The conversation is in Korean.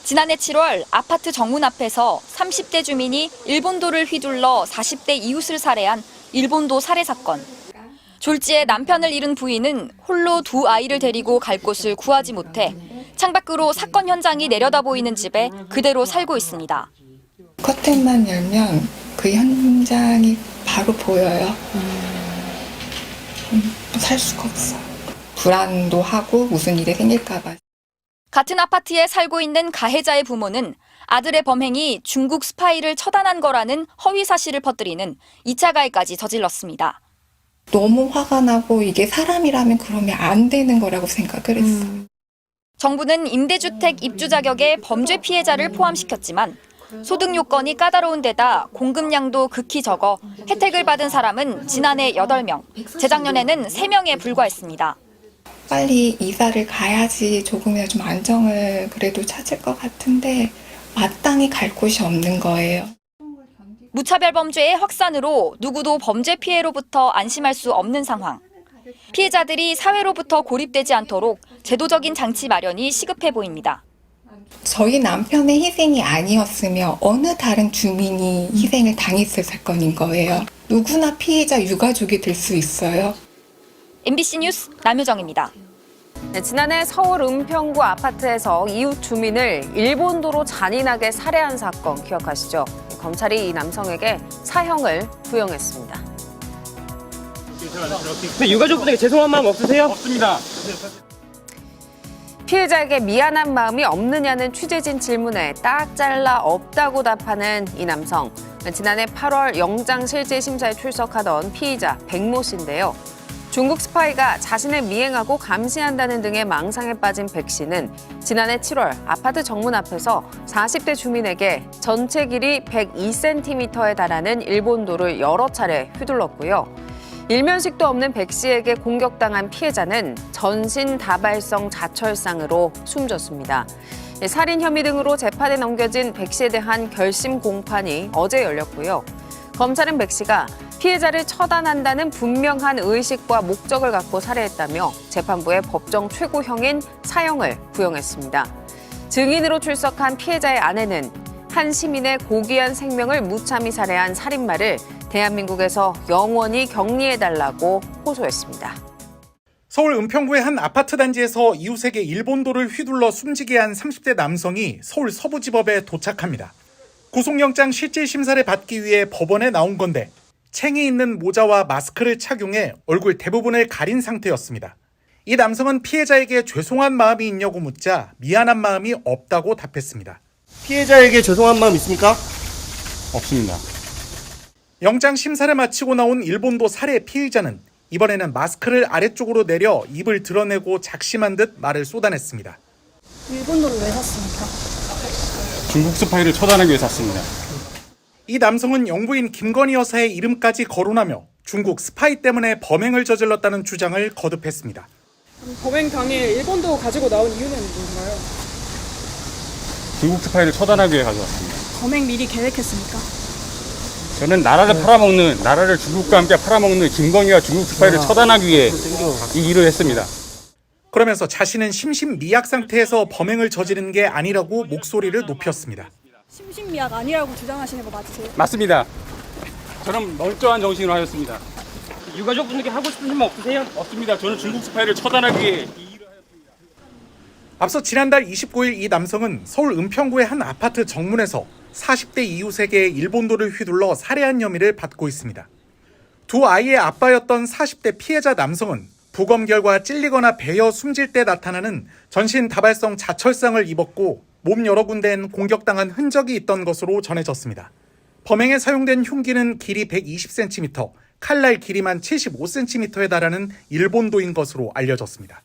지난해 7월 아파트 정문 앞에서 30대 주민이 일본도를 휘둘러 40대 이웃을 살해한 일본도 살해 사건. 졸지에 남편을 잃은 부인은 홀로 두 아이를 데리고 갈 곳을 구하지 못해 창밖으로 사건 현장이 내려다 보이는 집에 그대로 살고 있습니다. 커튼만 열면 그 현장이 바로 보여요. 살 수가 없어. 불안도 하고 무슨 일이 생길까 봐. 같은 아파트에 살고 있는 가해자의 부모는 아들의 범행이 중국 스파이를 처단한 거라는 허위 사실을 퍼뜨리는 2차 가해까지 저질렀습니다. 너무 화가 나고 이게 사람이라면 그러면 안 되는 거라고 생각을 했어. 정부는 임대주택 입주 자격에 범죄 피해자를 포함시켰지만 소득 요건이 까다로운 데다 공급량도 극히 적어 혜택을 받은 사람은 지난해 8명, 재작년에는 3명에 불과했습니다. 빨리 이사를 가야지 조금이라도 좀 안정을 그래도 찾을 것 같은데 마땅히 갈 곳이 없는 거예요. 무차별 범죄의 확산으로 누구도 범죄 피해로부터 안심할 수 없는 상황. 피해자들이 사회로부터 고립되지 않도록 제도적인 장치 마련이 시급해 보입니다. 저희 남편의 희생이 아니었으면 어느 다른 주민이 희생을 당했을 사건인 거예요. 누구나 피해자 유가족이 될 수 있어요. MBC 뉴스 남효정입니다. 네, 지난해 서울 은평구 아파트에서 이웃 주민을 일본도로 잔인하게 살해한 사건 기억하시죠? 검찰이 이 남성에게 사형을 부형했습니다. 네, 유가족분에게 죄송한 마음 없으세요? 없습니다. 피해자에게 미안한 마음이 없느냐는 취재진 질문에 딱 잘라 없다고 답하는 이 남성. 지난해 8월 영장 실질 심사에 출석하던 피의자 백모 씨인데요. 중국 스파이가 자신을 미행하고 감시한다는 등의 망상에 빠진 백 씨는 지난해 7월 아파트 정문 앞에서 40대 주민에게 전체 길이 102cm에 달하는 일본도를 여러 차례 휘둘렀고요. 일면식도 없는 백 씨에게 공격당한 피해자는 전신 다발성 자철상으로 숨졌습니다. 살인 혐의 등으로 재판에 넘겨진 백 씨에 대한 결심 공판이 어제 열렸고요. 검찰은 백 씨가 피해자를 처단한다는 분명한 의식과 목적을 갖고 살해했다며 재판부에 법정 최고형인 사형을 부형했습니다. 증인으로 출석한 피해자의 아내는 한 시민의 고귀한 생명을 무참히 살해한 살인마를 대한민국에서 영원히 격리해달라고 호소했습니다. 서울 은평구의 한 아파트 단지에서 이웃에게 일본도를 휘둘러 숨지게 한 30대 남성이 서울 서부지법에 도착합니다. 구속영장 실질 심사를 받기 위해 법원에 나온 건데 챙이 있는 모자와 마스크를 착용해 얼굴 대부분을 가린 상태였습니다. 이 남성은 피해자에게 죄송한 마음이 있냐고 묻자 미안한 마음이 없다고 답했습니다. 피해자에게 죄송한 마음 있습니까? 없습니다. 영장 심사를 마치고 나온 일본도 살해 피의자는 이번에는 마스크를 아래쪽으로 내려 입을 드러내고 작심한 듯 말을 쏟아냈습니다. 일본도를 왜 샀습니까? 중국 스파이를 처단하기 위해 샀습니다. 이 남성은 영부인 김건희 여사의 이름까지 거론하며 중국 스파이 때문에 범행을 저질렀다는 주장을 거듭했습니다. 범행 당일 일본도 가지고 나온 이유는 뭔가요? 중국 스파이를 처단하기 위해 가져왔습니다. 범행 미리 계획했습니까? 저는 나라를 중국과 함께 팔아먹는 김건희와 중국 스파이를 처단하기 위해 이 일을 했습니다. 그러면서 자신은 심신미약 상태에서 범행을 저지른 게 아니라고 목소리를 높였습니다. 심신미약 아니라고 주장하시는 거 맞으세요? 맞습니다. 저는 멀쩡한 정신으로 하였습니다. 유가족분에게 하고 싶은 말 없으세요? 없습니다. 저는 중국 스파이를 처단하기 위해 이 일을 하였습니다. 앞서 지난달 29일 이 남성은 서울 은평구의 한 아파트 정문에서 40대 이웃에게 일본도를 휘둘러 살해한 혐의를 받고 있습니다. 두 아이의 아빠였던 40대 피해자 남성은 부검 결과 찔리거나 베어 숨질 때 나타나는 전신 다발성 자철상을 입었고 몸 여러 군데엔 공격당한 흔적이 있던 것으로 전해졌습니다. 범행에 사용된 흉기는 길이 120cm, 칼날 길이만 75cm에 달하는 일본도인 것으로 알려졌습니다.